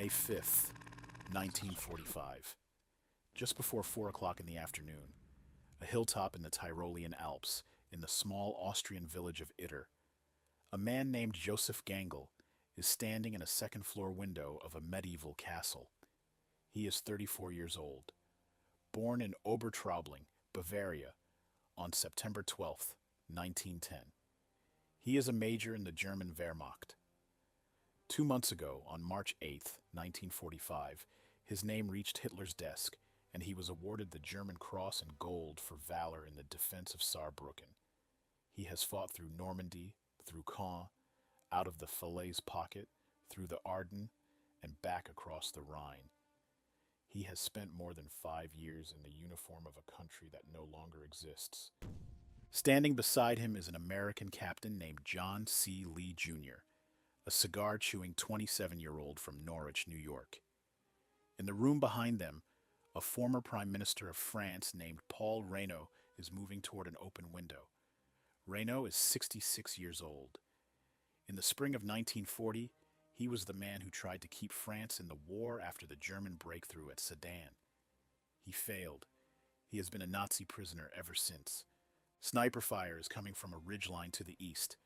May 5th, 1945. Just before 4 o'clock in the afternoon, a hilltop in the Tyrolean Alps, in the small Austrian village of Itter, a man named Joseph Gangl is standing in a second-floor window of a medieval castle. He is 34 years old, born in Obertraubling, Bavaria, on September 12th, 1910. He is a major in the German Wehrmacht. 2 months ago, on March 8th, 1945, his name reached Hitler's desk, and he was awarded the German Cross and Gold for valor in the defense of Saarbrücken. He has fought through Normandy, through Caen, out of the Falaise pocket, through the Ardennes, and back across the Rhine. He has spent more than 5 years in the uniform of a country that no longer exists. Standing beside him is an American captain named John C. Lee, Jr., a cigar-chewing 27-year-old from Norwich, New York. In the room behind them, a former Prime Minister of France named Paul Reynaud is moving toward an open window. Reynaud is 66 years old. In the spring of 1940, he was the man who tried to keep France in the war after the German breakthrough at Sedan. He failed. He has been a Nazi prisoner ever since. Sniper fire is coming from a ridgeline to the east.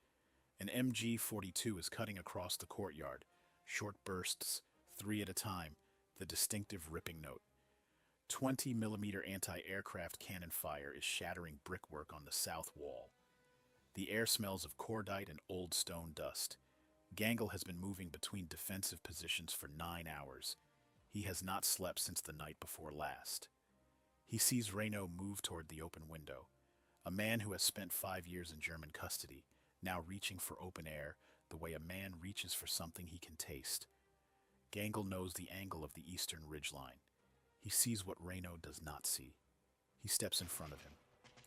An MG-42 is cutting across the courtyard. Short bursts, 3 at a time, the distinctive ripping note. 20-millimeter anti-aircraft cannon fire is shattering brickwork on the south wall. The air smells of cordite and old stone dust. Gangl has been moving between defensive positions for 9 hours. He has not slept since the night before last. He sees Reynaud move toward the open window. A man who has spent 5 years in German custody, now reaching for open air the way a man reaches for something he can taste. Gangl knows the angle of the eastern ridgeline. He sees what Reynaud does not see. He steps in front of him.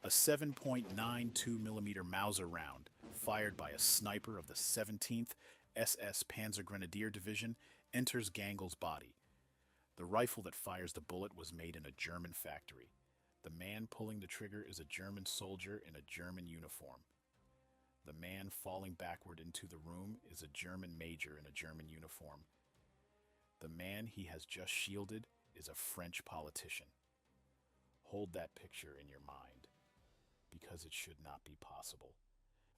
A 7.92mm Mauser round, fired by a sniper of the 17th SS Panzergrenadier Division, enters Gangl's body. The rifle that fires the bullet was made in a German factory. The man pulling the trigger is a German soldier in a German uniform. The man falling backward into the room is a German major in a German uniform. The man he has just shielded is a French politician. Hold that picture in your mind, because it should not be possible.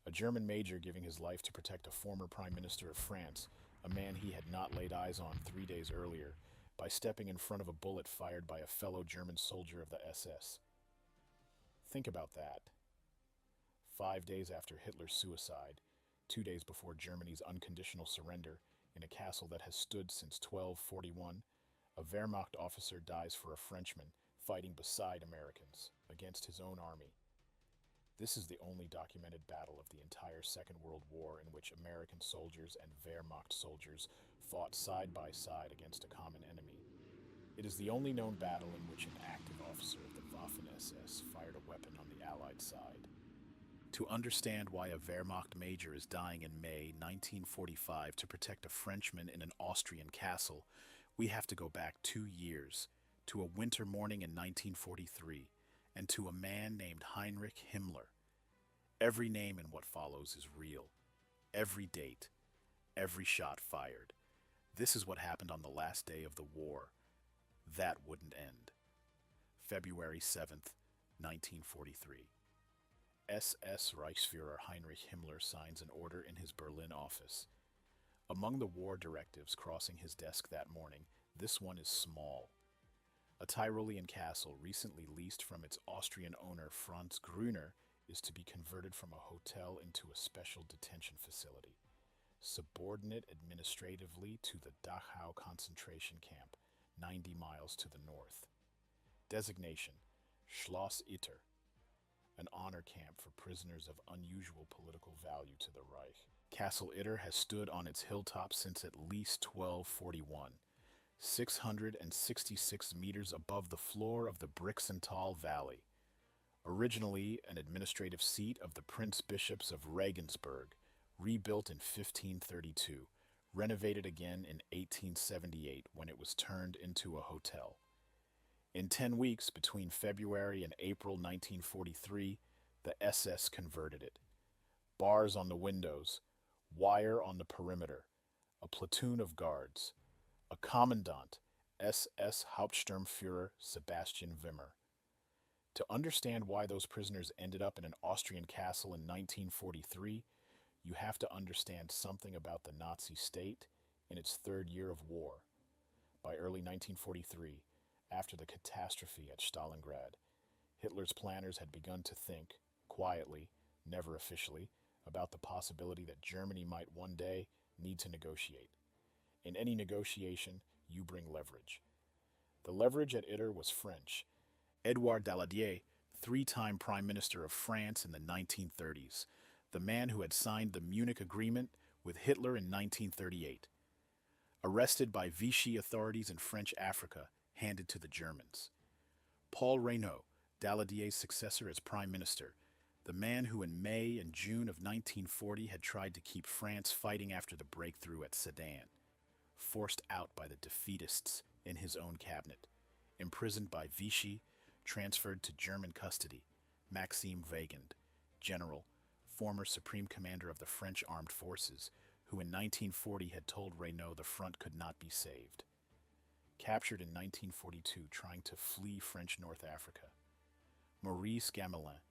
A German major giving his life to protect a former Prime Minister of France, a man he had not laid eyes on 3 days earlier, by stepping in front of a bullet fired by a fellow German soldier of the SS. Think about that. 5 days after Hitler's suicide, 2 days before Germany's unconditional surrender in a castle that has stood since 1241, a Wehrmacht officer dies for a Frenchman fighting beside Americans against his own army. This is the only documented battle of the entire Second World War in which American soldiers and Wehrmacht soldiers fought side by side against a common enemy. It is the only known battle in which an active officer of the Waffen-SS fired a weapon on the Allied side. To understand why a Wehrmacht major is dying in May 1945 to protect a Frenchman in an Austrian castle, we have to go back 2 years, to a winter morning in 1943, and to a man named Heinrich Himmler. Every name in what follows is real. Every date, every shot fired. This is what happened on the last day of the war. That wouldn't end. February 7th, 1943. SS Reichsführer Heinrich Himmler signs an order in his Berlin office. Among the war directives crossing his desk that morning, this one is small. A Tyrolean castle recently leased from its Austrian owner Franz Grüner is to be converted from a hotel into a special detention facility, subordinate administratively to the Dachau concentration camp, 90 miles to the north. Designation: Schloss Itter, an honor camp for prisoners of unusual political value to the Reich. Castle Itter has stood on its hilltop since at least 1241, 666 meters above the floor of the Brixental Valley. Originally an administrative seat of the Prince Bishops of Regensburg, rebuilt in 1532, renovated again in 1878 when it was turned into a hotel. In 10 weeks between February and April 1943, the SS converted it. Bars on the windows, wire on the perimeter, a platoon of guards, a commandant, SS-Hauptsturmführer Sebastian Wimmer. To understand why those prisoners ended up in an Austrian castle in 1943, you have to understand something about the Nazi state in its third year of war. By early 1943, after the catastrophe at Stalingrad, Hitler's planners had begun to think, quietly, never officially, about the possibility that Germany might one day need to negotiate. In any negotiation, you bring leverage. The leverage at Itter was French. Édouard Daladier, three-time Prime Minister of France in the 1930s, the man who had signed the Munich Agreement with Hitler in 1938. Arrested by Vichy authorities in French Africa, handed to the Germans. Paul Reynaud, Daladier's successor as Prime Minister, the man who in May and June of 1940 had tried to keep France fighting after the breakthrough at Sedan. Forced out by the defeatists in his own cabinet. Imprisoned by Vichy, transferred to German custody. Maxime Weygand, general, former supreme commander of the French armed forces, who in 1940 had told Reynaud the front could not be saved. Captured in 1942 trying to flee French North Africa. Maurice Gamelin,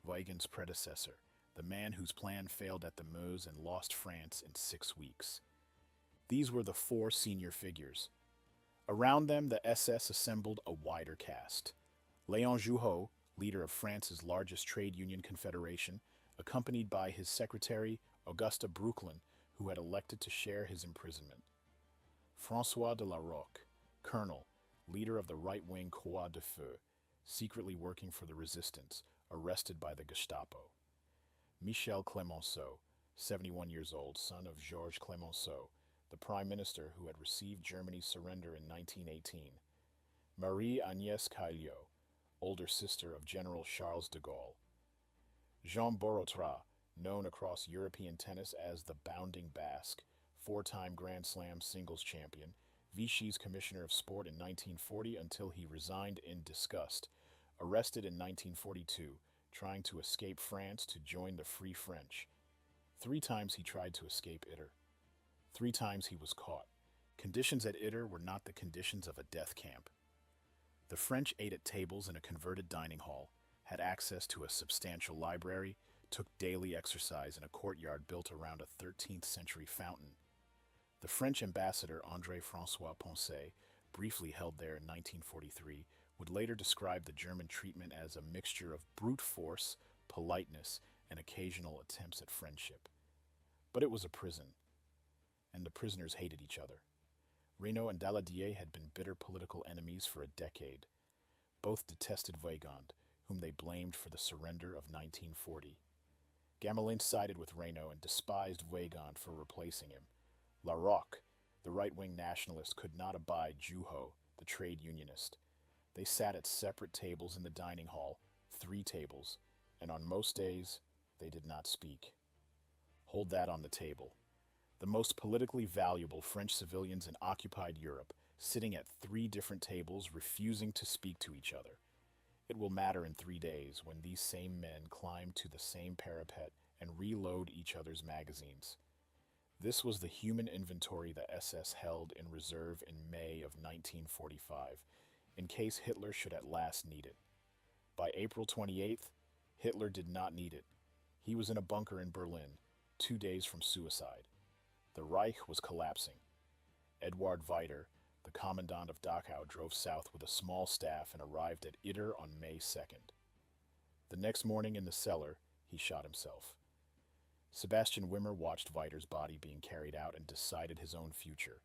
Weygand's predecessor, the man whose plan failed at the Meuse and lost France in 6 weeks. These were the four senior figures. Around them, the SS assembled a wider cast. Léon Jouhaux, leader of France's largest trade union confederation, accompanied by his secretary, Auguste Brooklyn, who had elected to share his imprisonment. François de la Roque, colonel, leader of the right-wing Croix de Feu, secretly working for the resistance, arrested by the Gestapo. Michel Clemenceau, 71 years old, son of Georges Clemenceau, the prime minister who had received Germany's surrender in 1918. Marie-Agnès Cailliau, older sister of General Charles de Gaulle. Jean Borotra, known across European tennis as the Bounding Basque, four-time Grand Slam singles champion, Vichy's commissioner of sport in 1940 until he resigned in disgust, arrested in 1942, trying to escape France to join the Free French. 3 times he tried to escape Itter. 3 times he was caught. Conditions at Itter were not the conditions of a death camp. The French ate at tables in a converted dining hall, had access to a substantial library, took daily exercise in a courtyard built around a 13th century fountain. The French ambassador André-François Poncet, briefly held there in 1943, would later describe the German treatment as a mixture of brute force, politeness, and occasional attempts at friendship. But it was a prison, and the prisoners hated each other. Reynaud and Daladier had been bitter political enemies for a decade. Both detested Weygand, whom they blamed for the surrender of 1940. Gamelin sided with Reynaud and despised Weygand for replacing him. La Roque, the right-wing nationalist, could not abide Jouhaux, the trade unionist. They sat at separate tables in the dining hall, 3 tables, and on most days, they did not speak. Hold that on the table. The most politically valuable French civilians in occupied Europe, sitting at 3 different tables, refusing to speak to each other. It will matter in 3 days when these same men climb to the same parapet and reload each other's magazines. This was the human inventory the SS held in reserve in May of 1945, in case Hitler should at last need it. By April 28th, Hitler did not need it. He was in a bunker in Berlin, 2 days from suicide. The Reich was collapsing. Eduard Weiter, the commandant of Dachau, drove south with a small staff and arrived at Itter on May 2nd. The next morning in the cellar, he shot himself. Sebastian Wimmer watched Weiter's body being carried out and decided his own future.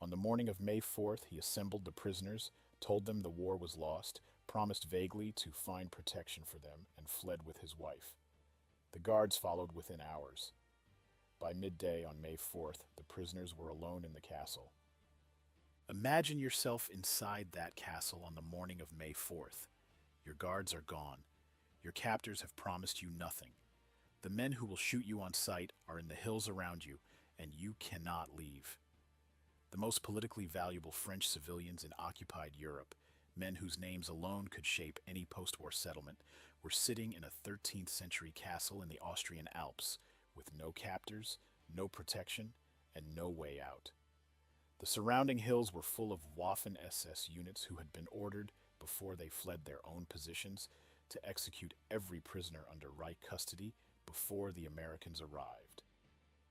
On the morning of May 4th, he assembled the prisoners, told them the war was lost, promised vaguely to find protection for them, and fled with his wife. The guards followed within hours. By midday on May 4th, the prisoners were alone in the castle. Imagine yourself inside that castle on the morning of May 4th. Your guards are gone. Your captors have promised you nothing. The men who will shoot you on sight are in the hills around you, and you cannot leave. The most politically valuable French civilians in occupied Europe, men whose names alone could shape any post-war settlement, were sitting in a 13th century castle in the Austrian Alps, with no captors, no protection, and no way out. The surrounding hills were full of Waffen-SS units who had been ordered, before they fled their own positions, to execute every prisoner under Reich custody before the Americans arrived.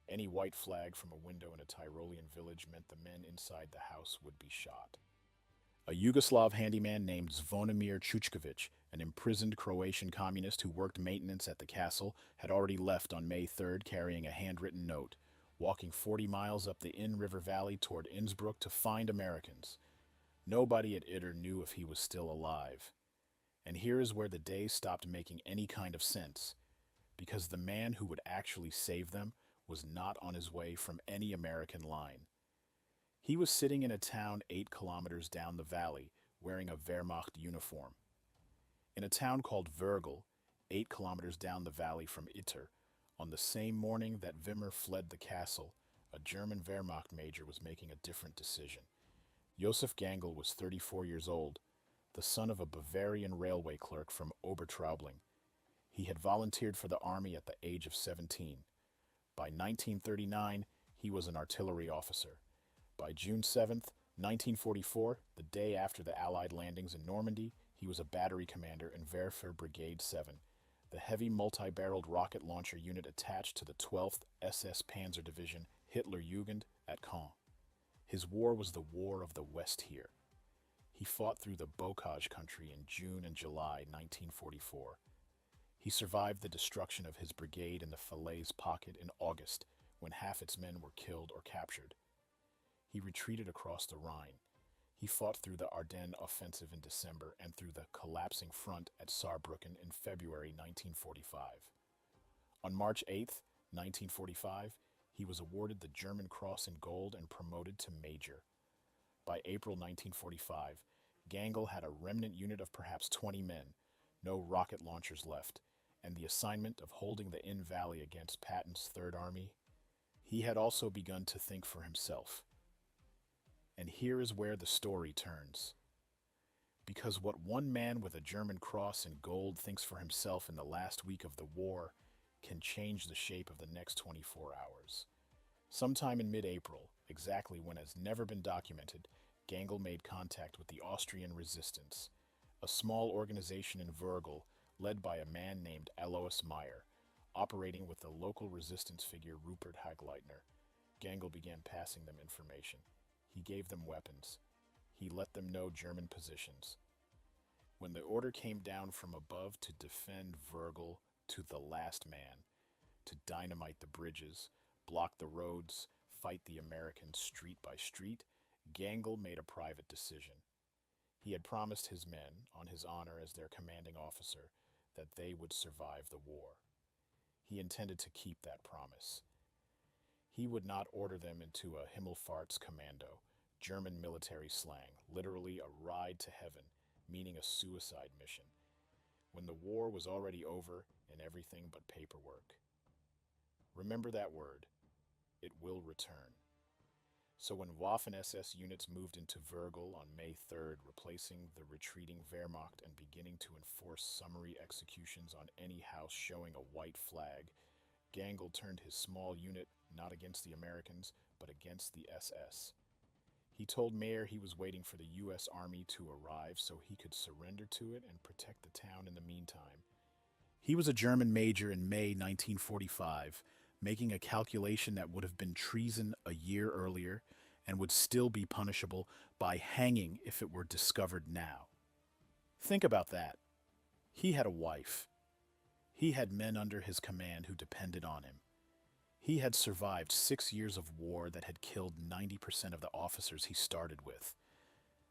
Any white flag from a window in a Tyrolean village meant the men inside the house would be shot. A Yugoslav handyman named Zvonimir Chuchkovic, an imprisoned Croatian communist who worked maintenance at the castle, had already left on May 3rd carrying a handwritten note, walking 40 miles up the Inn River Valley toward Innsbruck to find Americans. Nobody at Itter knew if he was still alive. And here is where the day stopped making any kind of sense, because the man who would actually save them was not on his way from any American line. He was sitting in a town 8 kilometers down the valley, wearing a Wehrmacht uniform. In a town called Wörgl, 8 kilometers down the valley from Itter, on the same morning that Wimmer fled the castle, a German Wehrmacht major was making a different decision. Josef Gangl was 34 years old, the son of a Bavarian railway clerk from Obertraubling. He had volunteered for the army at the age of 17. By 1939, he was an artillery officer. By June 7, 1944, the day after the Allied landings in Normandy, he was a battery commander in Wehrpfehr Brigade 7, the heavy multi-barreled rocket launcher unit attached to the 12th SS Panzer Division Hitlerjugend at Caen. His war was the War of the West here. He fought through the Bocage country in June and July 1944. He survived the destruction of his brigade in the Falaise pocket in August, when half its men were killed or captured. He retreated across the Rhine. He fought through the Ardennes offensive in December and through the collapsing front at Saarbrücken in February 1945. On March 8, 1945, he was awarded the German Cross in Gold and promoted to Major. By April 1945, Gangl had a remnant unit of perhaps 20 men, no rocket launchers left, and the assignment of holding the Inn Valley against Patton's Third Army. He had also begun to think for himself. And here is where the story turns. Because what one man with a German cross in gold thinks for himself in the last week of the war can change the shape of the next 24 hours. Sometime in mid-April, exactly when has never been documented, Gangl made contact with the Austrian resistance, a small organization in Wörgl led by a man named Alois Meyer, operating with the local resistance figure Rupert Hagleitner. Gangl began passing them information. He gave them weapons. He let them know German positions. When the order came down from above to defend Wörgl to the last man, to dynamite the bridges, block the roads, fight the Americans street by street, Gangl made a private decision. He had promised his men, on his honor as their commanding officer, that they would survive the war. He intended to keep that promise. He would not order them into a Himmelfahrtskommando, German military slang, literally a ride to heaven, meaning a suicide mission, when the war was already over and everything but paperwork. Remember that word. It will return. So when Waffen-SS units moved into Wörgl on May 3rd, replacing the retreating Wehrmacht and beginning to enforce summary executions on any house showing a white flag, Gangl turned his small unit not against the Americans, but against the SS. He told Mayer he was waiting for the U.S. Army to arrive so he could surrender to it and protect the town in the meantime. He was a German major in May 1945, making a calculation that would have been treason a year earlier and would still be punishable by hanging if it were discovered now. Think about that. He had a wife. He had men under his command who depended on him. He had survived 6 years of war that had killed 90% of the officers he started with.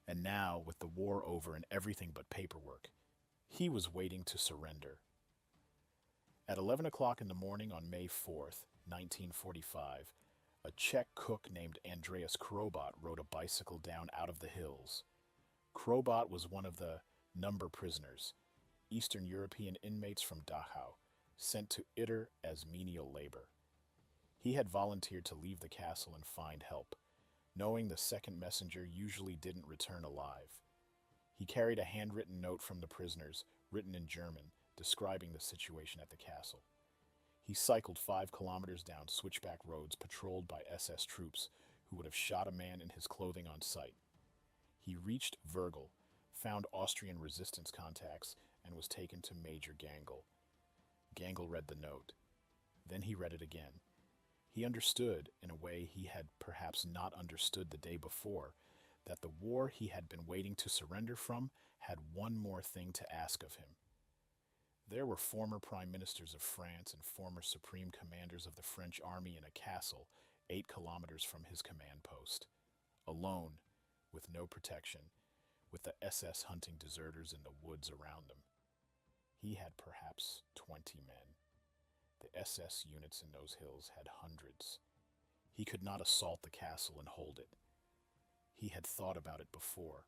And now, with the war over and everything but paperwork, he was waiting to surrender. At 11 o'clock in the morning on May 4th, 1945, a Czech cook named Andreas Krobot rode a bicycle down out of the hills. Krobot was one of the number prisoners, Eastern European inmates from Dachau, sent to Itter as menial labor. He had volunteered to leave the castle and find help, knowing the second messenger usually didn't return alive. He carried a handwritten note from the prisoners, written in German, describing the situation at the castle. He cycled 5 kilometers down switchback roads patrolled by SS troops, who would have shot a man in his clothing on sight. He reached Wrgl, found Austrian resistance contacts, and was taken to Major Gangl. Gangl read the note. Then he read it again. He understood, in a way he had perhaps not understood the day before, that the war he had been waiting to surrender from had one more thing to ask of him. There were former prime ministers of France and former supreme commanders of the French army in a castle 8 kilometers from his command post, alone, with no protection, with the SS hunting deserters in the woods around them. He had perhaps 20 men. The SS units in those hills had hundreds. He could not assault the castle and hold it. He had thought about it before,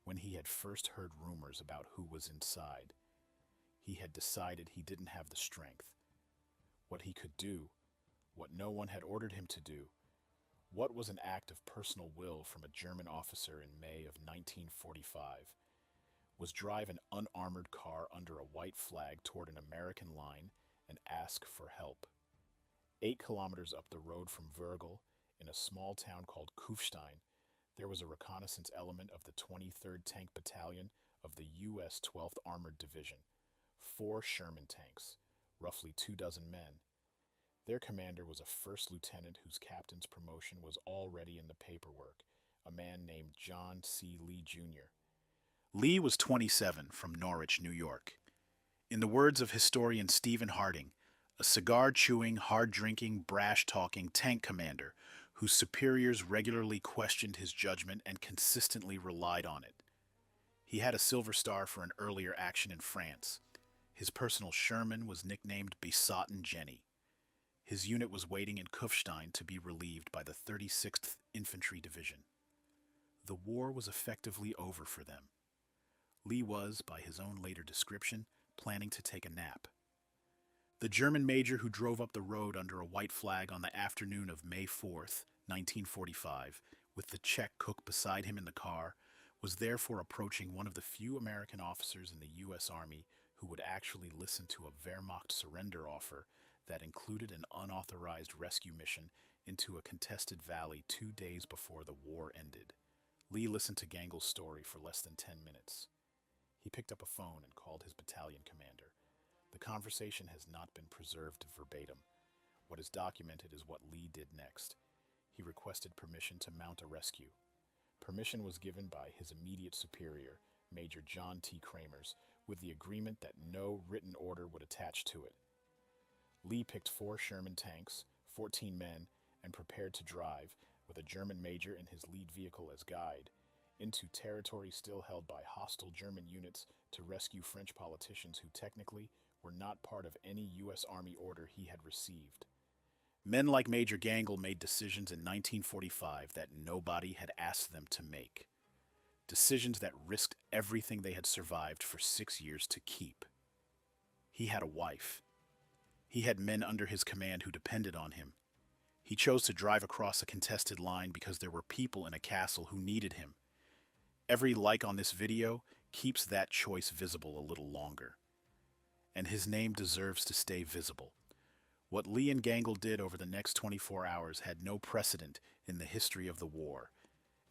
when he had first heard rumors about who was inside. He had decided he didn't have the strength. What he could do, what no one had ordered him to do, what was an act of personal will from a German officer in May of 1945, was drive an unarmored car under a white flag toward an American line and ask for help. 8 kilometers up the road from Wrgl, in a small town called Kufstein, there was a reconnaissance element of the 23rd Tank Battalion of the U.S. 12th Armored Division, 4 Sherman tanks, roughly 24 men. Their commander was a first lieutenant whose captain's promotion was already in the paperwork, a man named John C. Lee, Jr. Lee was 27, from Norwich, New York. In the words of historian Stephen Harding, a cigar-chewing, hard-drinking, brash-talking tank commander whose superiors regularly questioned his judgment and consistently relied on it. He had a Silver Star for an earlier action in France. His personal Sherman was nicknamed Besotten Jenny. His unit was waiting in Kufstein to be relieved by the 36th Infantry Division. The war was effectively over for them. Lee was, by his own later description, planning to take a nap. The German major who drove up the road under a white flag on the afternoon of May 4th, 1945, with the Czech cook beside him in the car, was therefore approaching one of the few American officers in the U.S. Army who would actually listen to a Wehrmacht surrender offer that included an unauthorized rescue mission into a contested valley 2 days before the war ended. Lee listened to Gangl's story for less than 10 minutes. He picked up a phone and called his battalion commander. The conversation has not been preserved verbatim. What is documented is what Lee did next. He requested permission to mount a rescue. Permission was given by his immediate superior, Major John T. Kramers, with the agreement that no written order would attach to it. Lee picked 4 Sherman tanks, 14 men, and prepared to drive, with a German major in his lead vehicle as guide, into territory still held by hostile German units to rescue French politicians who technically were not part of any U.S. Army order he had received. Men like Major Gangl made decisions in 1945 that nobody had asked them to make. Decisions that risked everything they had survived for 6 years to keep. He had a wife. He had men under his command who depended on him. He chose to drive across a contested line because there were people in a castle who needed him. Every like on this video keeps that choice visible a little longer. And his name deserves to stay visible. What Lee and Gangl did over the next 24 hours had no precedent in the history of the war,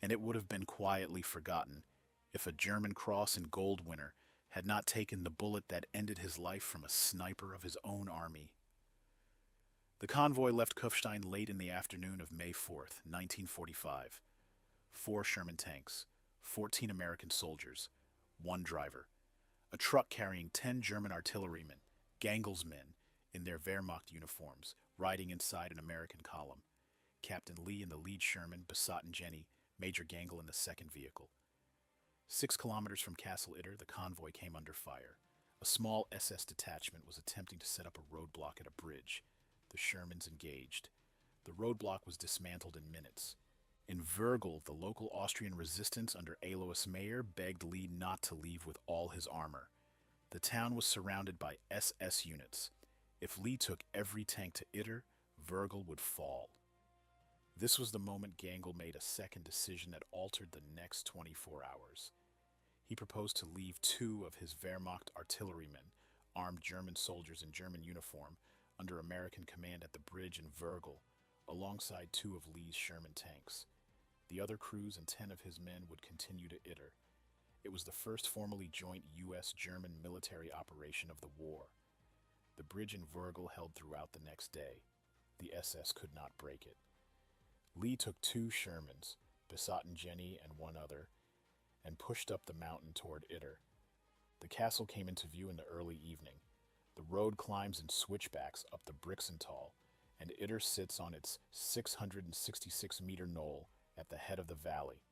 and it would have been quietly forgotten if a German Cross and Gold winner had not taken the bullet that ended his life from a sniper of his own army. The convoy left Kufstein late in the afternoon of May 4th, 1945. 4 Sherman tanks, 14 American soldiers, 1 driver, a truck carrying 10 German artillerymen, Gangl's men, in their Wehrmacht uniforms, riding inside an American column. Captain Lee in the lead Sherman, Besotten Jenny, Major Gangl in the second vehicle. 6 kilometers from Castle Itter, the convoy came under fire. A small SS detachment was attempting to set up a roadblock at a bridge. The Shermans engaged. The roadblock was dismantled in minutes. In Wrgl, the local Austrian resistance under Alois Mayer begged Lee not to leave with all his armor. The town was surrounded by SS units. If Lee took every tank to Itter, Wrgl would fall. This was the moment Gangl made a second decision that altered the next 24 hours. He proposed to leave 2 of his Wehrmacht artillerymen, armed German soldiers in German uniform, under American command at the bridge in Wrgl, alongside 2 of Lee's Sherman tanks. The other crews and 10 of his men would continue to Itter. It was the first formally joint U.S.-German military operation of the war. The bridge in Wörgl held throughout the next day. The SS could not break it. Lee took 2 Shermans, Besatten Jenny and one other, and pushed up the mountain toward Itter. The castle came into view in the early evening. The road climbs in switchbacks up the Brixental, and Itter sits on its 666-meter knoll at the head of the valley.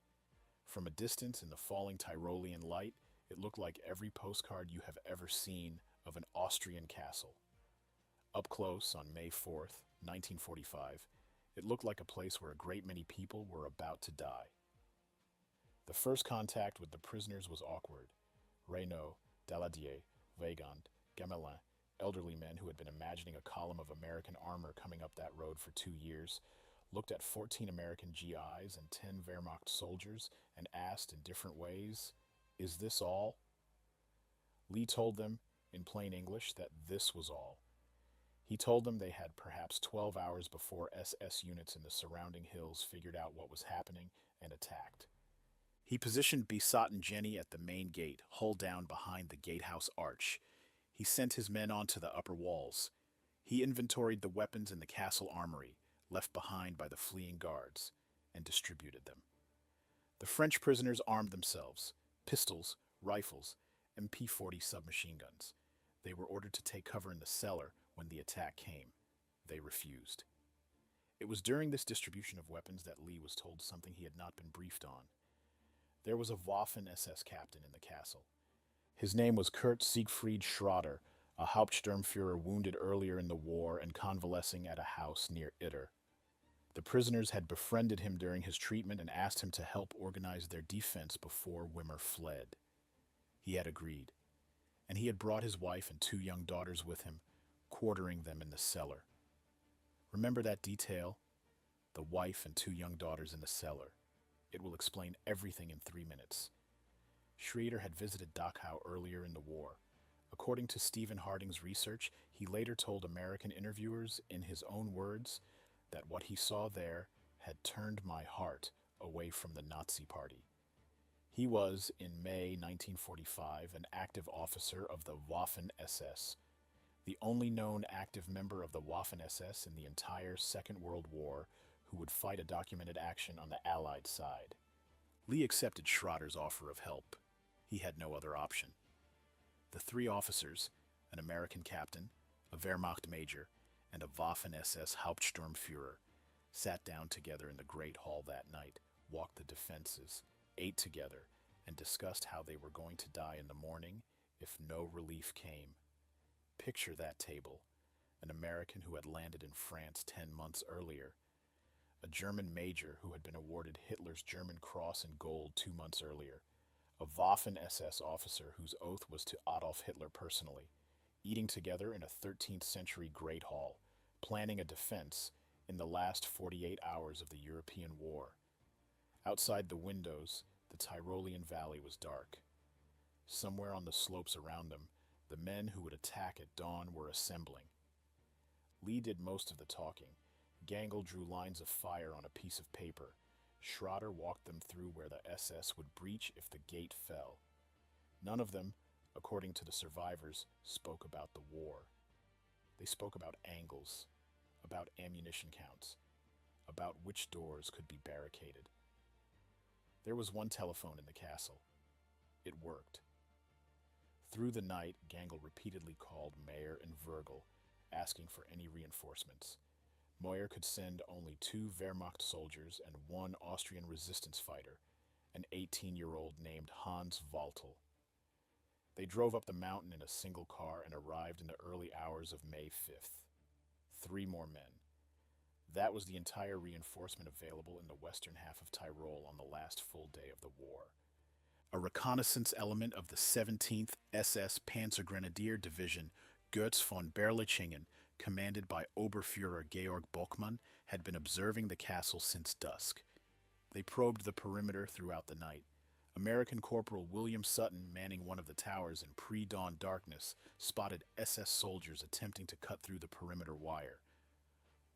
From a distance in the falling Tyrolean light, it looked like every postcard you have ever seen of an Austrian castle. Up close on May 4th, 1945, it looked like a place where a great many people were about to die. The first contact with the prisoners was awkward. Reynaud, Daladier, Weygand, Gamelin, elderly men who had been imagining a column of American armor coming up that road for 2 years, looked at 14 American GIs and 10 Wehrmacht soldiers and asked in different ways, "Is this all?" Lee told them, in plain English, that this was all. He told them they had perhaps 12 hours before SS units in the surrounding hills figured out what was happening and attacked. He positioned Besatten Jenny at the main gate, hull down behind the gatehouse arch. He sent his men onto the upper walls. He inventoried the weapons in the castle armory, left behind by the fleeing guards, and distributed them. The French prisoners armed themselves, pistols, rifles, and P-40 submachine guns. They were ordered to take cover in the cellar when the attack came. They refused. It was during this distribution of weapons that Lee was told something he had not been briefed on. There was a Waffen-SS captain in the castle. His name was Kurt Siegfried Schroeder, a Hauptsturmführer wounded earlier in the war and convalescing at a house near Itter. The prisoners had befriended him during his treatment and asked him to help organize their defense before Wimmer fled. He had agreed, and he had brought his wife and 2 young daughters with him, quartering them in the cellar. Remember that detail? The wife and 2 young daughters in the cellar. It will explain everything in 3 minutes. Schroeder had visited Dachau earlier in the war. According to Stephen Harding's research, he later told American interviewers, in his own words, that what he saw there had turned my heart away from the Nazi Party. He was, in May 1945, an active officer of the Waffen-SS, the only known active member of the Waffen-SS in the entire Second World War who would fight a documented action on the Allied side. Lee accepted Schroeder's offer of help. He had no other option. The 3 officers, an American captain, a Wehrmacht major, and a Waffen-SS Hauptsturmführer, sat down together in the Great Hall that night, walked the defenses, ate together, and discussed how they were going to die in the morning if no relief came. Picture that table: an American who had landed in France 10 months earlier, a German major who had been awarded Hitler's German Cross in gold 2 months earlier, a Waffen-SS officer whose oath was to Adolf Hitler personally, eating together in a 13th century Great Hall, planning a defense in the last 48 hours of the European war. Outside the windows, the Tyrolean valley was dark. Somewhere on the slopes around them, the men who would attack at dawn were assembling. Lee did most of the talking. Gangl drew lines of fire on a piece of paper. Schroeder walked them through where the SS would breach if the gate fell. None of them, according to the survivors, spoke about the war. They spoke about angles, about ammunition counts, about which doors could be barricaded. There was one telephone in the castle. It worked. Through the night, Gangl repeatedly called Meyer and Wörgl, asking for any reinforcements. Meyer could send only 2 Wehrmacht soldiers and 1 Austrian resistance fighter, an 18-year-old named Hans Waltel. They drove up the mountain in a single car and arrived in the early hours of May 5th. 3 more men. That was the entire reinforcement available in the western half of Tyrol on the last full day of the war. A reconnaissance element of the 17th SS Panzergrenadier Division, Götz von Berlichingen, commanded by Oberfuhrer Georg Bockmann, had been observing the castle since dusk. They probed the perimeter throughout the night. American Corporal William Sutton, manning one of the towers in pre-dawn darkness, spotted SS soldiers attempting to cut through the perimeter wire.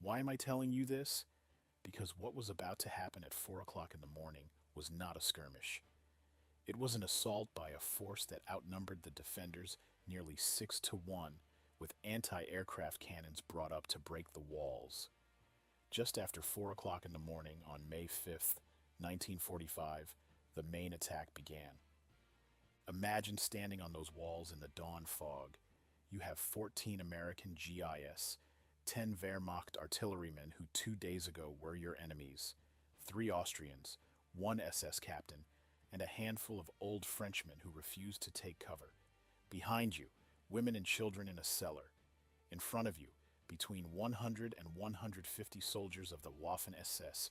Why am I telling you this? because what was about to happen at 4 o'clock in the morning was not a skirmish. It was an assault by a force that outnumbered the defenders nearly 6-1, with anti-aircraft cannons brought up to break the walls. Just after 4 o'clock in the morning on May 5th, 1945, the main attack began. Imagine standing on those walls in the dawn fog. You have 14 American GIs, 10 Wehrmacht artillerymen who 2 days ago were your enemies, 3 Austrians, 1 SS captain, and a handful of old Frenchmen who refused to take cover. Behind you, women and children in a cellar. In front of you, between 100 and 150 soldiers of the Waffen-SS,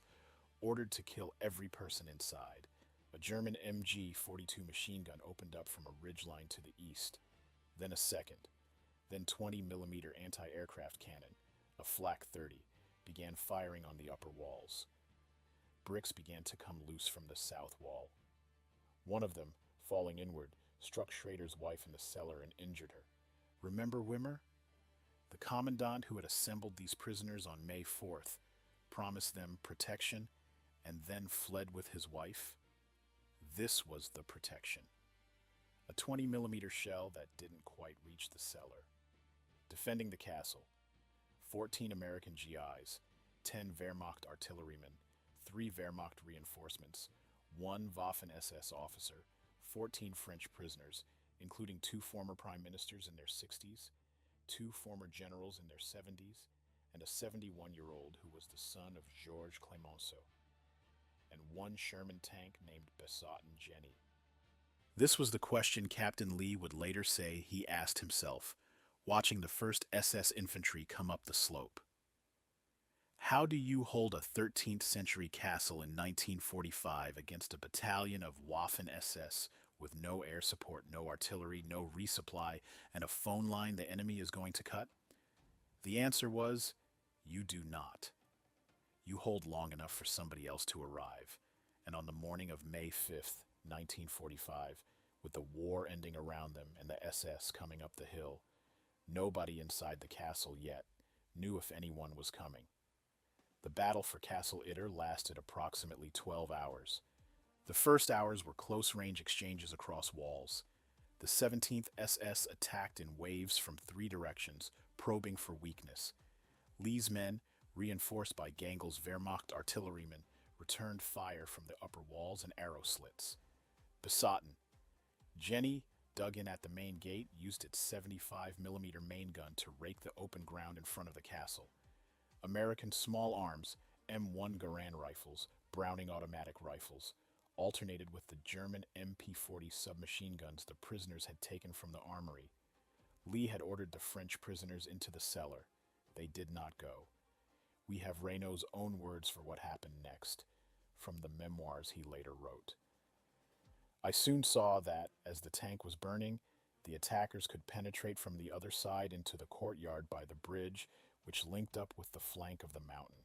ordered to kill every person inside. A German MG-42 machine gun opened up from a ridgeline to the east. Then a second. Then 20mm anti-aircraft cannon, a Flak 30, began firing on the upper walls. Bricks began to come loose from the south wall. One of them, falling inward, struck Schrader's wife in the cellar and injured her. Remember Wimmer? The commandant who had assembled these prisoners on May 4th, promised them protection, and then fled with his wife? This was the protection. A 20mm shell that didn't quite reach the cellar. Defending the castle, 14 American GIs, 10 Wehrmacht artillerymen, 3 Wehrmacht reinforcements, 1 Waffen-SS officer, 14 French prisoners, including 2 former prime ministers in their 60s, 2 former generals in their 70s, and a 71-year-old who was the son of Georges Clemenceau, and 1 Sherman tank named Besotten Jenny. This was the question Captain Lee would later say he asked himself, watching the first SS infantry come up the slope. How do you hold a 13th century castle in 1945 against a battalion of Waffen-SS with no air support, no artillery, no resupply, and a phone line the enemy is going to cut? The answer was, you do not. You hold long enough for somebody else to arrive, and on the morning of May 5th, 1945, with the war ending around them and the SS coming up the hill, nobody inside the castle yet knew if anyone was coming. The battle for Castle Itter lasted approximately 12 hours. The first hours were close-range exchanges across walls. The 17th SS attacked in waves from 3 directions, probing for weakness. Lee's men, reinforced by Gangel's Wehrmacht artillerymen, returned fire from the upper walls and arrow slits. Besotten. Jenny, dug in at the main gate, used its 75mm main gun to rake the open ground in front of the castle. American small arms, M1 Garand rifles, Browning automatic rifles, alternated with the German MP-40 submachine guns the prisoners had taken from the armory. Lee had ordered the French prisoners into the cellar. They did not go. We have Reynaud's own words for what happened next, from the memoirs he later wrote. I soon saw that, as the tank was burning, the attackers could penetrate from the other side into the courtyard by the bridge, which linked up with the flank of the mountain.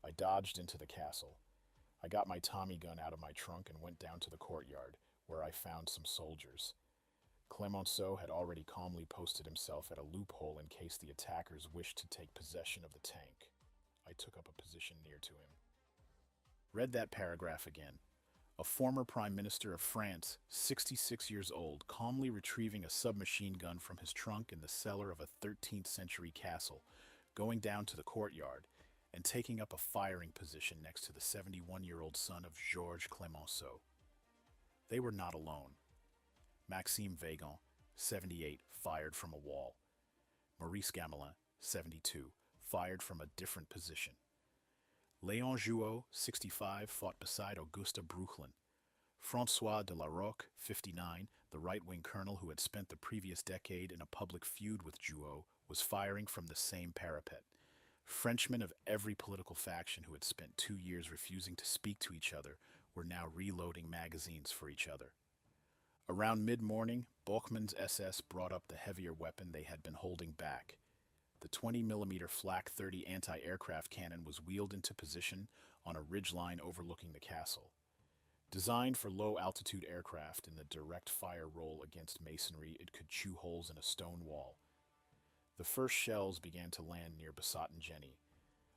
I dodged into the castle. I got my Tommy gun out of my trunk and went down to the courtyard, where I found some soldiers. Clemenceau had already calmly posted himself at a loophole in case the attackers wished to take possession of the tank. I took up a position near to him. Read that paragraph again. A former Prime Minister of France, 66 years old, calmly retrieving a submachine gun from his trunk in the cellar of a 13th century castle, going down to the courtyard, and taking up a firing position next to the 71-year-old son of Georges Clemenceau. They were not alone. Maxime Weygand, 78, fired from a wall. Maurice Gamelin, 72, fired from a different position. Léon Jouhaux, 65, fought beside Auguste Bruchlin. François de la Roque, 59, the right-wing colonel who had spent the previous decade in a public feud with Jouhaux, was firing from the same parapet. Frenchmen of every political faction who had spent 2 years refusing to speak to each other were now reloading magazines for each other. Around mid-morning, Bochmann's SS brought up the heavier weapon they had been holding back. The 20mm Flak 30 anti-aircraft cannon was wheeled into position on a ridgeline overlooking the castle. Designed for low-altitude aircraft in the direct fire role against masonry, it could chew holes in a stone wall. The first shells began to land near Besotten Jenny.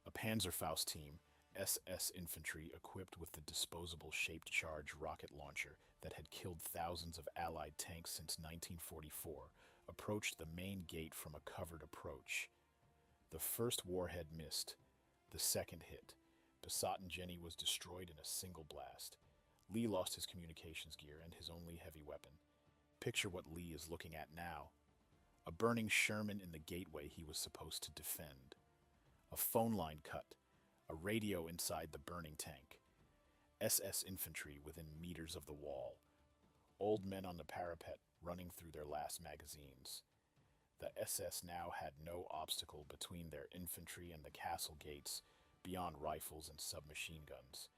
A Panzerfaust team, SS infantry equipped with the disposable shaped-charge rocket launcher that had killed thousands of Allied tanks since 1944 approached the main gate from a covered approach. The first warhead missed. The second hit. Besotten Jenny was destroyed in a single blast. Lee lost his communications gear and his only heavy weapon. Picture what Lee is looking at now. A burning Sherman in the gateway he was supposed to defend. A phone line cut. A radio inside the burning tank. SS infantry within meters of the wall. Old men on the parapet running through their last magazines. The SS now had no obstacle between their infantry and the castle gates beyond rifles and submachine guns.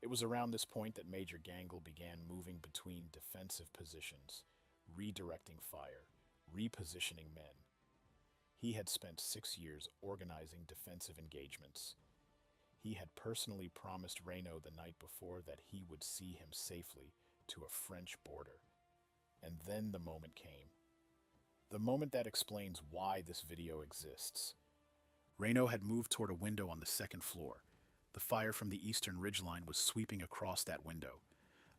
It was around this point that Major Gangel began moving between defensive positions, redirecting fire, repositioning men. He had spent 6 years organizing defensive engagements. He had personally promised Reynaud the night before that he would see him safely to a French border. And then the moment came. The moment that explains why this video exists. Reynaud had moved toward a window on the second floor. The fire from the eastern ridgeline was sweeping across that window.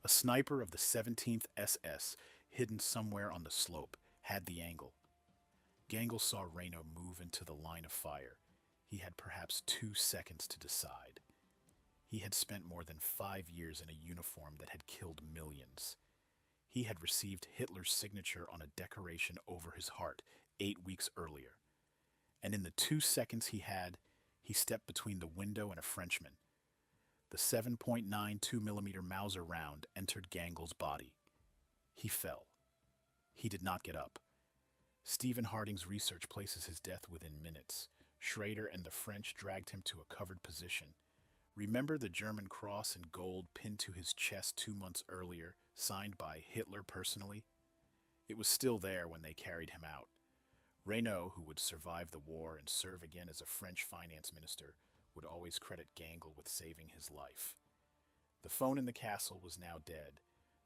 A sniper of the 17th SS, hidden somewhere on the slope, had the angle. Gangel saw Reynaud move into the line of fire. He had perhaps 2 seconds to decide. He had spent more than 5 years in a uniform that had killed millions. He had received Hitler's signature on a decoration over his heart 8 weeks earlier. And in the 2 seconds he had, he stepped between the window and a Frenchman. The 7.92mm Mauser round entered Gangel's body. He fell. He did not get up. Stephen Harding's research places his death within minutes. Schrader and the French dragged him to a covered position. Remember the German cross in gold pinned to his chest 2 months earlier, signed by Hitler personally? It was still there when they carried him out. Reynaud, who would survive the war and serve again as a French finance minister, would always credit Gangel with saving his life. The phone in the castle was now dead.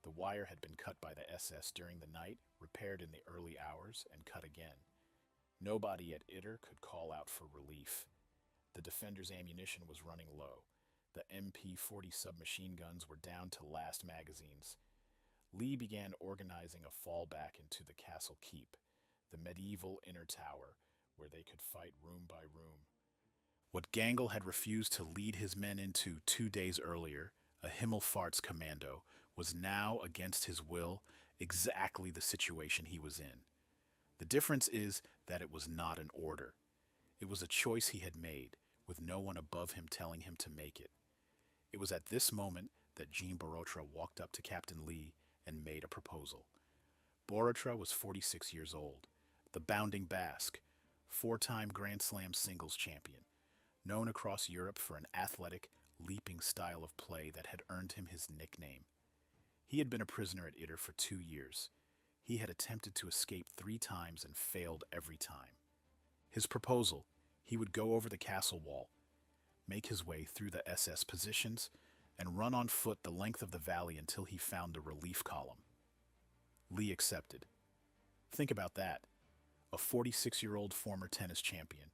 The wire had been cut by the SS during the night, repaired in the early hours, and cut again. Nobody at Itter could call out for relief. The defenders' ammunition was running low. The MP-40 submachine guns were down to last magazines. Lee began organizing a fallback into the castle keep, the medieval inner tower, where they could fight room by room. What Gangel had refused to lead his men into 2 days earlier, a Himmelfahrts commando, was now, against his will, exactly the situation he was in. The difference is that it was not an order. It was a choice he had made, with no one above him telling him to make it. It was at this moment that Jean Borotra walked up to Captain Lee and made a proposal. Borotra was 46 years old, the bounding Basque, 4-time Grand Slam singles champion, known across Europe for an athletic, leaping style of play that had earned him his nickname. He had been a prisoner at Itter for 2 years. He had attempted to escape 3 times and failed every time. His proposal: he would go over the castle wall, make his way through the SS positions, and run on foot the length of the valley until he found the relief column. Lee accepted. Think about that. A 46-year-old former tennis champion,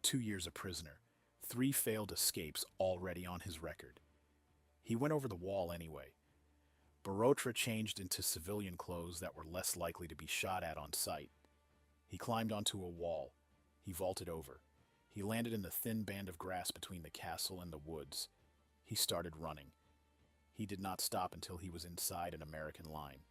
2 years a prisoner, 3 failed escapes already on his record. He went over the wall anyway. Borotra changed into civilian clothes that were less likely to be shot at on sight. He climbed onto a wall. He vaulted over. He landed in the thin band of grass between the castle and the woods. He started running. He did not stop until he was inside an American line.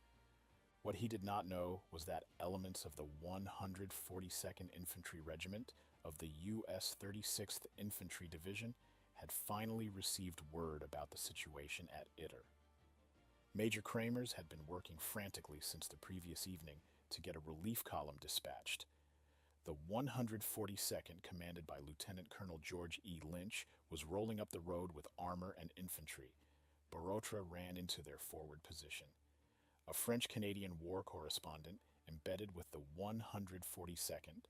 What he did not know was that elements of the 142nd Infantry Regiment of the U.S. 36th Infantry Division had finally received word about the situation at Itter. Major Kramers had been working frantically since the previous evening to get a relief column dispatched. The 142nd, commanded by Lieutenant Colonel George E. Lynch, was rolling up the road with armor and infantry. Borotra ran into their forward position. A French-Canadian war correspondent, embedded with the 142nd,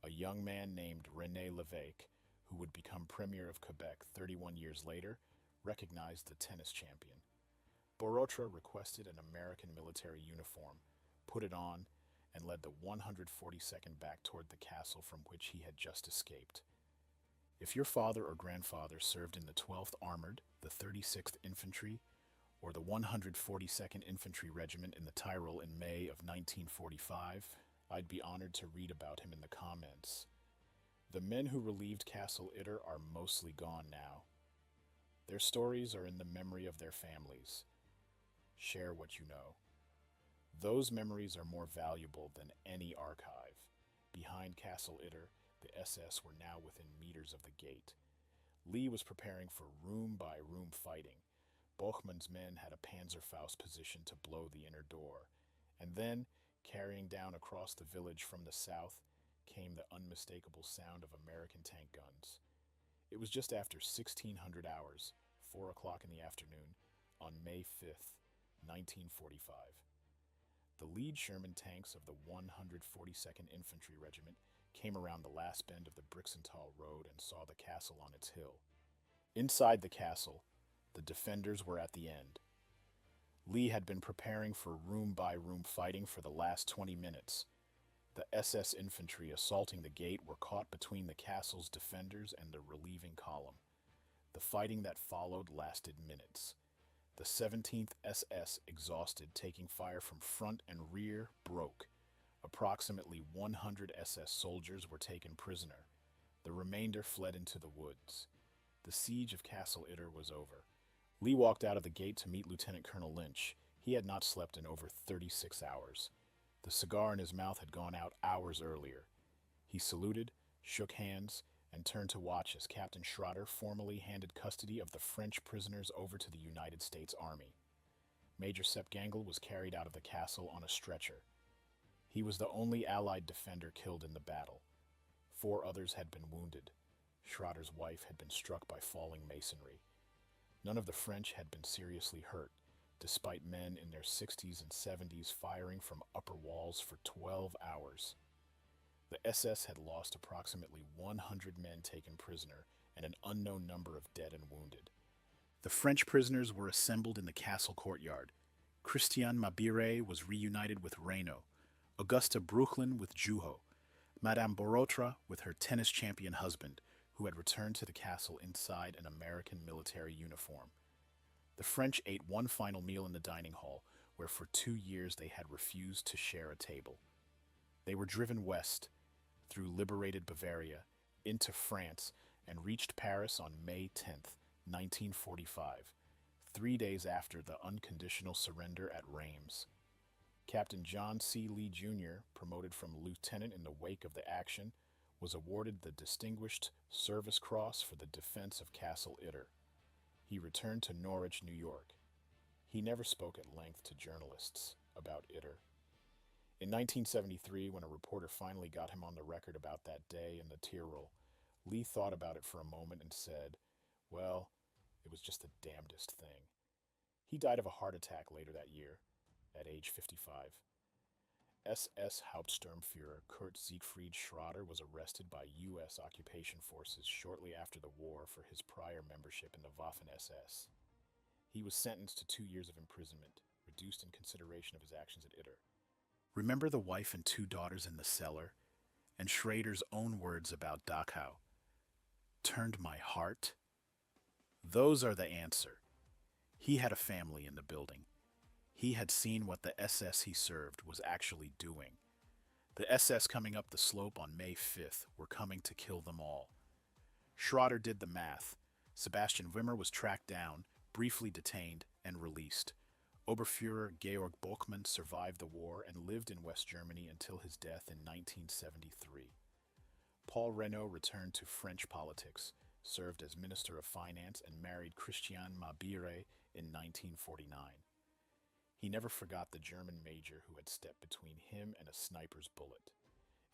a young man named René Lévesque, who would become Premier of Quebec 31 years later, recognized the tennis champion. Borotra requested an American military uniform, put it on, and led the 142nd back toward the castle from which he had just escaped. If your father or grandfather served in the 12th Armored, the 36th Infantry, or the 142nd Infantry Regiment in the Tyrol in May of 1945, I'd be honored to read about him in the comments. The men who relieved Castle Itter are mostly gone now. Their stories are in the memory of their families. Share what you know. Those memories are more valuable than any archive. Behind Castle Itter, the SS were now within meters of the gate. Lee was preparing for room-by-room fighting. Bochmann's men had a Panzerfaust position to blow the inner door. And then, carrying down across the village from the south, came the unmistakable sound of American tank guns. It was just after 1600 hours, 4 o'clock in the afternoon, on May 5th, 1945. The lead Sherman tanks of the 142nd Infantry Regiment came around the last bend of the Brixental Road and saw the castle on its hill. Inside the castle, the defenders were at the end. Lee had been preparing for room-by-room fighting for the last 20 minutes. The SS infantry assaulting the gate were caught between the castle's defenders and the relieving column. The fighting that followed lasted minutes. The 17th SS, exhausted, taking fire from front and rear, broke. Approximately 100 SS soldiers were taken prisoner. The remainder fled into the woods. The siege of Castle Itter was over. Lee walked out of the gate to meet Lieutenant Colonel Lynch. He had not slept in over 36 hours. The cigar in his mouth had gone out hours earlier. He saluted, shook hands, and turned to watch as Captain Schroeder formally handed custody of the French prisoners over to the United States Army. Major Sepp Gangl was carried out of the castle on a stretcher. He was the only Allied defender killed in the battle. 4 others had been wounded. Schroeder's wife had been struck by falling masonry. None of the French had been seriously hurt, despite men in their 60s and 70s firing from upper walls for 12 hours. The SS had lost approximately 100 men taken prisoner and an unknown number of dead and wounded. The French prisoners were assembled in the castle courtyard. Christian Mabire was reunited with Reynaud, Augusta Brooklyn with Jouhaux, Madame Borotra with her tennis champion husband, who had returned to the castle inside an American military uniform. The French ate one final meal in the dining hall, where for 2 years they had refused to share a table. They were driven west, through liberated Bavaria, into France, and reached Paris on May 10th, 1945, 3 days after the unconditional surrender at Reims. Captain John C. Lee, Jr., promoted from lieutenant in the wake of the action, was awarded the Distinguished Service Cross for the defense of Castle Itter. He returned to Norwich, New York. He never spoke at length to journalists about Itter. In 1973, when a reporter finally got him on the record about that day in the Tyrol, Lee thought about it for a moment and said, "Well, it was just the damnedest thing." He died of a heart attack later that year, at age 55. SS-Hauptsturmführer Kurt Siegfried Schroeder was arrested by U.S. occupation forces shortly after the war for his prior membership in the Waffen-SS. He was sentenced to 2 years of imprisonment, reduced in consideration of his actions at Itter. Remember the wife and 2 daughters in the cellar? And Schrader's own words about Dachau. Turned my heart? Those are the answer. He had a family in the building. He had seen what the SS he served was actually doing. The SS coming up the slope on May 5th were coming to kill them all. Schroeder did the math. Sebastian Wimmer was tracked down, briefly detained, and released. Oberfuhrer Georg Bochmann survived the war and lived in West Germany until his death in 1973. Paul Reynaud returned to French politics, served as Minister of Finance, and married Christiane Mabire in 1949. He never forgot the German major who had stepped between him and a sniper's bullet.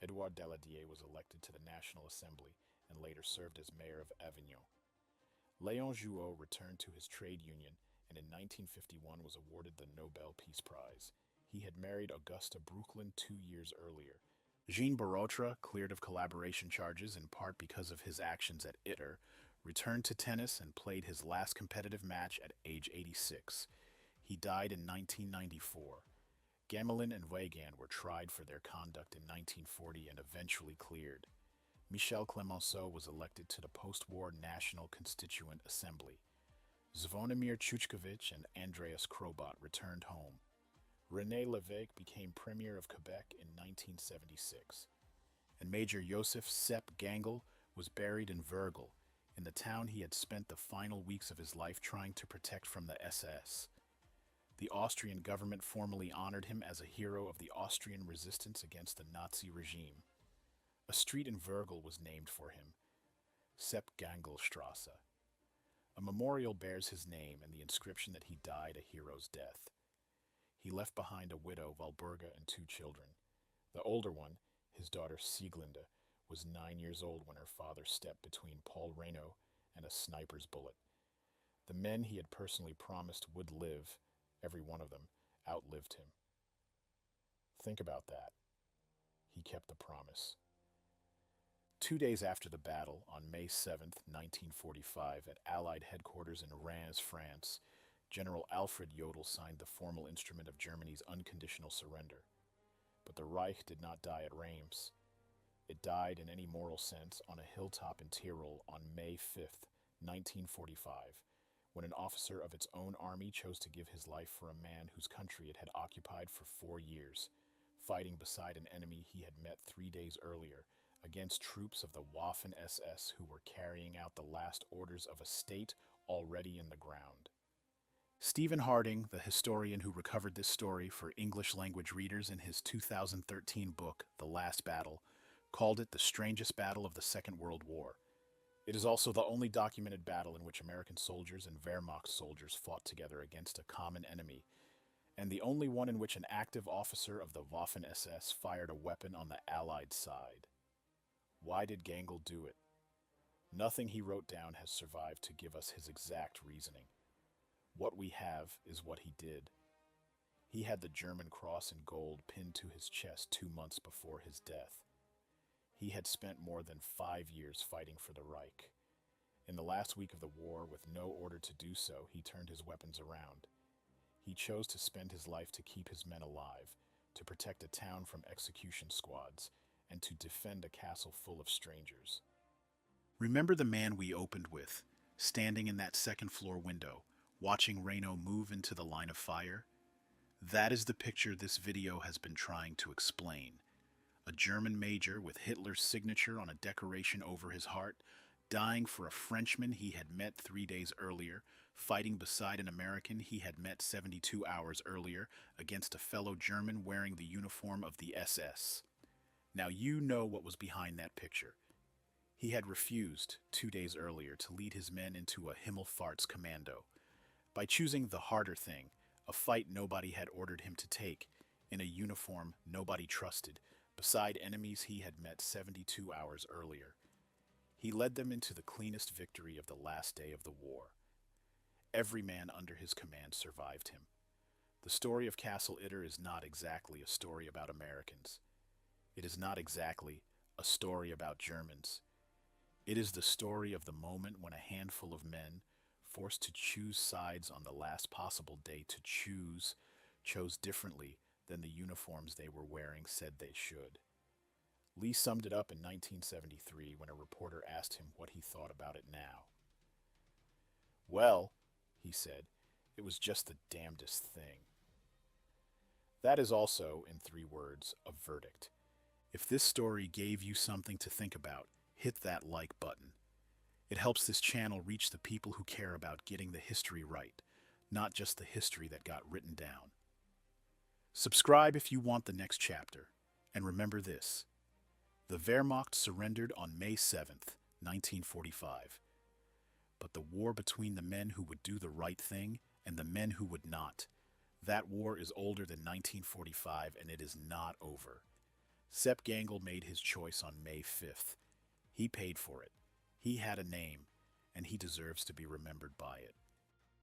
Édouard Daladier was elected to the National Assembly and later served as mayor of Avignon. Léon Jouhaux returned to his trade union and in 1951 was awarded the Nobel Peace Prize. He had married Augusta Brooklyn 2 years earlier. Jean Borotra, cleared of collaboration charges in part because of his actions at Itter, returned to tennis and played his last competitive match at age 86. He died in 1994. Gamelin and Weygand were tried for their conduct in 1940 and eventually cleared. Michel Clemenceau was elected to the post-war National Constituent Assembly. Zvonimir Chuchkovich and Andreas Krobot returned home. René Lévesque became Premier of Quebec in 1976. And Major Joseph Sepp Gangl was buried in Vergel, in the town he had spent the final weeks of his life trying to protect from the SS. The Austrian government formally honored him as a hero of the Austrian resistance against the Nazi regime. A street in Vergel was named for him, Sepp Gangl Strasse. A memorial bears his name and the inscription that he died a hero's death. He left behind a widow, Walburga, and 2 children. The older one, his daughter Sieglinde, was 9 years old when her father stepped between Paul Reynaud and a sniper's bullet. The men he had personally promised would live, every one of them, outlived him. Think about that. He kept the promise. 2 days after the battle, on May 7, 1945, at Allied headquarters in Reims, France, General Alfred Jodl signed the formal instrument of Germany's unconditional surrender. But the Reich did not die at Reims. It died in any moral sense on a hilltop in Tyrol on May 5, 1945, when an officer of its own army chose to give his life for a man whose country it had occupied for 4 years, fighting beside an enemy he had met 3 days earlier, against troops of the Waffen-SS who were carrying out the last orders of a state already in the ground. Stephen Harding, the historian who recovered this story for English-language readers in his 2013 book, The Last Battle, called it the strangest battle of the Second World War. It is also the only documented battle in which American soldiers and Wehrmacht soldiers fought together against a common enemy, and the only one in which an active officer of the Waffen-SS fired a weapon on the Allied side. Why did Gangl do it? Nothing he wrote down has survived to give us his exact reasoning. What we have is what he did. He had the German cross in gold pinned to his chest 2 months before his death. He had spent more than 5 years fighting for the Reich. In the last week of the war, with no order to do so, he turned his weapons around. He chose to spend his life to keep his men alive, to protect a town from execution squads, and to defend a castle full of strangers. Remember the man we opened with, standing in that second-floor window, watching Reynaud move into the line of fire? That is the picture this video has been trying to explain. A German major with Hitler's signature on a decoration over his heart, dying for a Frenchman he had met 3 days earlier, fighting beside an American he had met 72 hours earlier against a fellow German wearing the uniform of the SS. Now you know what was behind that picture. He had refused 2 days earlier to lead his men into a Himmelfahrts commando. By choosing the harder thing, a fight nobody had ordered him to take, in a uniform nobody trusted, beside enemies he had met 72 hours earlier. He led them into the cleanest victory of the last day of the war. Every man under his command survived him. The story of Castle Itter is not exactly a story about Americans. It is not exactly a story about Germans. It is the story of the moment when a handful of men, forced to choose sides on the last possible day to chose differently than the uniforms they were wearing said they should. Lee summed it up in 1973 when a reporter asked him what he thought about it now. "Well," he said, "it was just the damnedest thing." That is also, in 3 words, a verdict. If this story gave you something to think about, hit that like button. It helps this channel reach the people who care about getting the history right, not just the history that got written down. Subscribe if you want the next chapter, and remember this. The Wehrmacht surrendered on May 7th, 1945. But the war between the men who would do the right thing and the men who would not, that war is older than 1945 and it is not over. Sepp Gangl made his choice on May 5th. He paid for it. He had a name, and he deserves to be remembered by it.